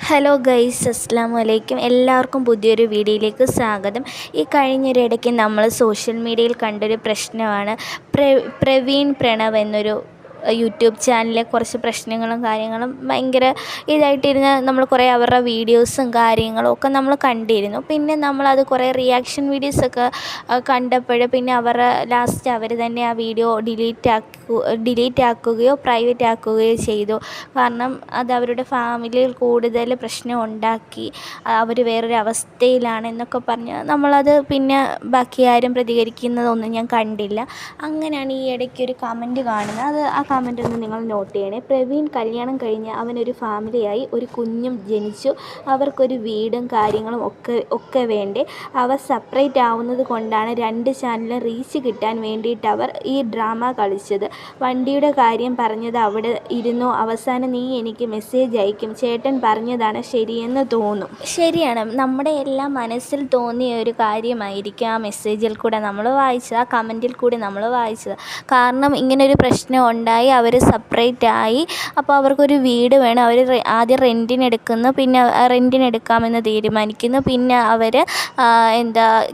Hello guys, അസ്സലാമു അലൈക്കും. എല്ലാവർക്കും പുതിയൊരു വീഡിയോയിലേക്ക് സ്വാഗതം. ഈ കഴിഞ്ഞൊരിടയ്ക്ക് നമ്മൾ സോഷ്യൽ മീഡിയയിൽ കണ്ടൊരു പ്രശ്നമാണ് പ്രവീൺ പ്രണവ് എന്നൊരു യൂട്യൂബ് ചാനലിലെ കുറച്ച് പ്രശ്നങ്ങളും കാര്യങ്ങളും ഭയങ്കര ഇതായിട്ടിരുന്ന് നമ്മൾ കുറേ അവരുടെ വീഡിയോസും കാര്യങ്ങളും ഒക്കെ നമ്മൾ കണ്ടിരുന്നു. പിന്നെ നമ്മളത് കുറേ റിയാക്ഷൻ വീഡിയോസൊക്കെ കണ്ടപ്പോൾ പിന്നെ ലാസ്റ്റ് അവർ തന്നെ ആ വീഡിയോ ഡിലീറ്റ് ആക്കുകയോ പ്രൈവറ്റ് ആക്കുകയോ ചെയ്തു. കാരണം അത് അവരുടെ ഫാമിലിയിൽ കൂടുതൽ പ്രശ്നം ഉണ്ടാക്കി, അവർ വേറൊരു അവസ്ഥയിലാണ് എന്നൊക്കെ പറഞ്ഞ് നമ്മളത് പിന്നെ ബാക്കി ആരും പ്രതികരിക്കുന്നതൊന്നും ഞാൻ കണ്ടില്ല. അങ്ങനെയാണ് ഈ ഇടയ്ക്ക് ഒരു കമൻറ്റ് കാണുന്നത്. ആ കമൻ്റ് ഒന്ന് നിങ്ങൾ നോട്ട് ചെയ്യണേ. പ്രവീൺ കല്യാണം കഴിഞ്ഞ് അവനൊരു ഫാമിലിയായി, ഒരു കുഞ്ഞും ജനിച്ചു, അവർക്കൊരു വീടും കാര്യങ്ങളും ഒക്കെ വേണ്ടേ. അവർ സെപ്പറേറ്റ് ആവുന്നത് കൊണ്ടാണ് 2 ചാനലും റീച്ച് കിട്ടാൻ വേണ്ടിയിട്ട് അവർ ഈ ഡ്രാമ കളിച്ചത്. വണ്ടിയുടെ കാര്യം പറഞ്ഞത് അവിടെ ഇരുന്നു. അവസാനം നീ എനിക്ക് മെസ്സേജ് അയക്കും, ചേട്ടൻ പറഞ്ഞതാണ് ശരിയെന്ന് തോന്നും. ശരിയാണ്, നമ്മുടെ എല്ലാം മനസ്സിൽ തോന്നിയ ഒരു കാര്യമായിരിക്കും ആ മെസ്സേജിൽ കൂടെ നമ്മൾ വായിച്ചത്, ആ കമൻറ്റിൽ കൂടി നമ്മൾ വായിച്ചത്. കാരണം ഇങ്ങനൊരു പ്രശ്നം ഉണ്ടായി, അവർ സെപ്പറേറ്റ് ആയി. അപ്പോൾ അവർക്കൊരു വീട് വേണം. അവർ ആദ്യം റെൻറ്റിനെടുക്കുന്നു, പിന്നെ റെൻറ്റിനെടുക്കാമെന്ന് തീരുമാനിക്കുന്നു, പിന്നെ അവർ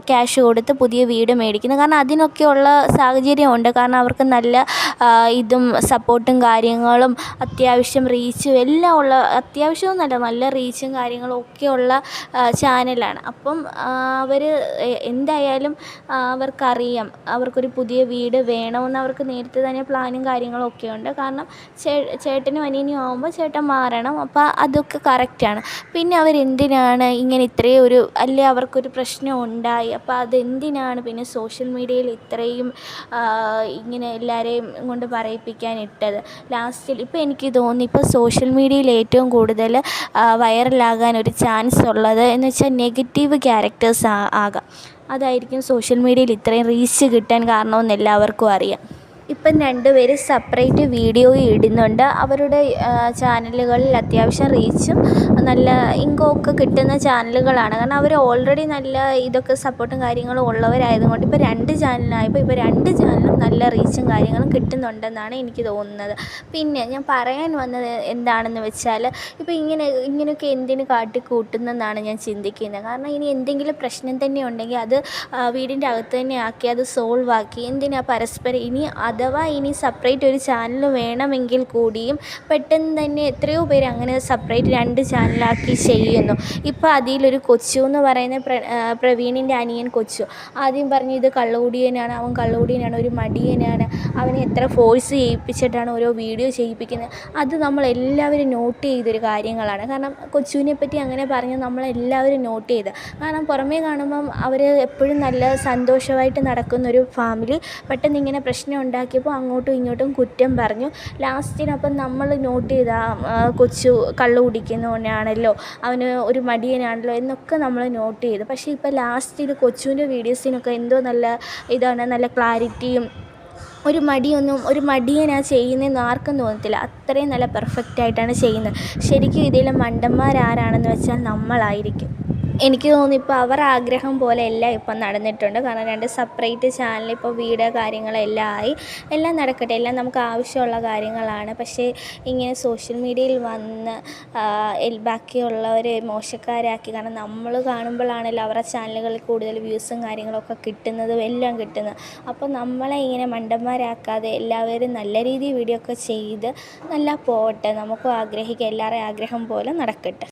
ക്യാഷ് കൊടുത്ത് പുതിയ വീട് മേടിക്കുന്നു. കാരണം അതിനൊക്കെയുള്ള സാഹചര്യമുണ്ട്. കാരണം അവർക്ക് നല്ല ഇതും സപ്പോർട്ടും കാര്യങ്ങളും അത്യാവശ്യം റീച്ചും എല്ലാം ഉള്ള, അത്യാവശ്യമൊന്നുമല്ല, നല്ല റീച്ചും കാര്യങ്ങളും ഒക്കെയുള്ള ചാനലാണ്. അപ്പം അവർ എന്തായാലും അവർക്കറിയാം അവർക്കൊരു പുതിയ വീട് വേണമെന്ന്. അവർക്ക് നേരത്തെ തന്നെ പ്ലാനും കാര്യങ്ങളും ഒക്കെ ഉണ്ട്. കാരണം ചേട്ടനും അനിയനും ആകുമ്പോൾ ചേട്ടൻ മാറണം. അപ്പോൾ അതൊക്കെ കറക്റ്റാണ്. പിന്നെ അവരെന്തിനാണ് ഇങ്ങനെ ഇത്രയും അല്ലേ അവർക്കൊരു പ്രശ്നം ഉണ്ടായി, അപ്പോൾ അതെന്തിനാണ് പിന്നെ സോഷ്യൽ മീഡിയയിൽ ഇത്രയും ഇങ്ങനെ എല്ലാവരെയും കൊണ്ട് പറയിപ്പിക്കാൻ ഇട്ടത്. ലാസ്റ്റിൽ ഇപ്പോൾ എനിക്ക് തോന്നി, ഇപ്പോൾ സോഷ്യൽ മീഡിയയിൽ ഏറ്റവും കൂടുതൽ വൈറലാകാൻ ഒരു ചാൻസ് ഉള്ളത് എന്ന് വെച്ചാൽ നെഗറ്റീവ് ക്യാരക്ടേഴ്സ് ആകാം. അതായിരിക്കും സോഷ്യൽ മീഡിയയിൽ ഇത്രയും റീച്ച് കിട്ടാൻ കാരണമെന്ന് എല്ലാവർക്കും അറിയാം. ഇപ്പം 2 പേര് സെപ്പറേറ്റ് വീഡിയോ ഇടുന്നുണ്ട്. അവരുടെ ചാനലുകളിൽ അത്യാവശ്യം റീച്ചും നല്ല ഇൻകമൊക്കെ കിട്ടുന്ന ചാനലുകളാണ്. കാരണം അവർ ഓൾറെഡി നല്ല ഇതൊക്കെ സപ്പോർട്ടും കാര്യങ്ങളും ഉള്ളവരായതുകൊണ്ട് ഇപ്പോൾ 2 ചാനലായപ്പോൾ ഇപ്പോൾ 2 ചാനലും നല്ല റീച്ചും കാര്യങ്ങളും കിട്ടുന്നുണ്ടെന്നാണ് എനിക്ക് തോന്നുന്നത്. പിന്നെ ഞാൻ പറയാൻ വന്നത് എന്താണെന്ന് വെച്ചാൽ, ഇപ്പോൾ ഇങ്ങനെയൊക്കെ എന്തിന് കാട്ടിക്കൂട്ടുന്നെന്നാണ് ഞാൻ ചിന്തിക്കുന്നത്. കാരണം ഇനി എന്തെങ്കിലും പ്രശ്നം തന്നെ ഉണ്ടെങ്കിൽ അത് വീടിൻ്റെ അകത്ത് തന്നെ ആക്കി അത് സോൾവ് ആക്കി, എന്തിനാ പരസ്പരം അഥവാ ഇനി സെപ്പറേറ്റ് ഒരു ചാനൽ വേണമെങ്കിൽ കൂടിയും പെട്ടെന്ന് തന്നെ എത്രയോ പേര് അങ്ങനെ സെപ്പറേറ്റ് 2 ചാനലാക്കി ചെയ്യുന്നു. ഇപ്പോൾ അതിലൊരു കൊച്ചു എന്ന് പറയുന്ന പ്രവീണിൻ്റെ അനിയൻ കൊച്ചു ആദ്യം പറഞ്ഞു ഇത് കള്ളുകുടിയനാണ്, അവൻ കള്ളുകുടിയനാണ്, ഒരു മടിയനാണ്, അവനെ എത്ര ഫോഴ്സ് ചെയ്യിപ്പിച്ചിട്ടാണ് ഓരോ വീഡിയോ ചെയ്യിപ്പിക്കുന്നത്. അത് നമ്മളെല്ലാവരും നോട്ട് ചെയ്തൊരു കാര്യങ്ങളാണ്. കാരണം കൊച്ചുവിനെ പറ്റി അങ്ങനെ പറഞ്ഞ് നമ്മളെല്ലാവരും നോട്ട് ചെയ്ത്. കാരണം പുറമേ കാണുമ്പം അവർ എപ്പോഴും നല്ല സന്തോഷമായിട്ട് നടക്കുന്നൊരു ഫാമിലി പെട്ടെന്ന് ഇങ്ങനെ പ്രശ്നം ഉണ്ടാക്കിയപ്പോൾ അങ്ങോട്ടും ഇങ്ങോട്ടും കുറ്റം പറഞ്ഞു. ലാസ്റ്റിനപ്പം നമ്മൾ നോട്ട് ചെയ്ത കൊച്ചു കള്ളു കുടിക്കുന്നവനാണല്ലോ, അവന് ഒരു മടിയനാണല്ലോ എന്നൊക്കെ നമ്മൾ നോട്ട് ചെയ്തു. പക്ഷേ ഇപ്പോൾ ലാസ്റ്റിൽ കൊച്ചുവിൻ്റെ വീഡിയോസിനൊക്കെ എന്തോ നല്ല ഇതാണ്, നല്ല ക്ലാരിറ്റിയും ഒരു മടിയനാ ചെയ്യുന്നതെന്ന് ആർക്കും തോന്നത്തില്ല. അത്രയും നല്ല പെർഫെക്റ്റായിട്ടാണ് ചെയ്യുന്നത്. ശരിക്കും ഇതിൽ മണ്ടന്മാരാരാണെന്ന് വെച്ചാൽ നമ്മളായിരിക്കും. എനിക്ക് തോന്നുന്നു ഇപ്പോൾ അവരുടെ ആഗ്രഹം പോലെ എല്ലാം ഇപ്പം നടന്നിട്ടുണ്ട്. കാരണം 2 സെപ്പറേറ്റ് ചാനൽ, ഇപ്പോൾ വീട് കാര്യങ്ങളെല്ലാം ആയി, എല്ലാം നടക്കട്ടെ, എല്ലാം നമുക്ക് ആവശ്യമുള്ള കാര്യങ്ങളാണ്. പക്ഷേ ഇങ്ങനെ സോഷ്യൽ മീഡിയയിൽ വന്ന് ബാക്കിയുള്ളവരെ മോശക്കാരാക്കി. കാരണം നമ്മൾ കാണുമ്പോഴാണല്ലോ അവരുടെ ചാനലുകളിൽ കൂടുതൽ വ്യൂസും കാര്യങ്ങളൊക്കെ കിട്ടുന്നതും എല്ലാം കിട്ടുന്നത്. അപ്പോൾ നമ്മളെ ഇങ്ങനെ മണ്ടന്മാരാക്കാതെ എല്ലാവരും നല്ല രീതിയിൽ വീഡിയോ ഒക്കെ ചെയ്ത് നല്ല പോട്ടെ, നമുക്കും ആഗ്രഹിക്കാം എല്ലാവരുടെയും ആഗ്രഹം പോലെ നടക്കട്ടെ.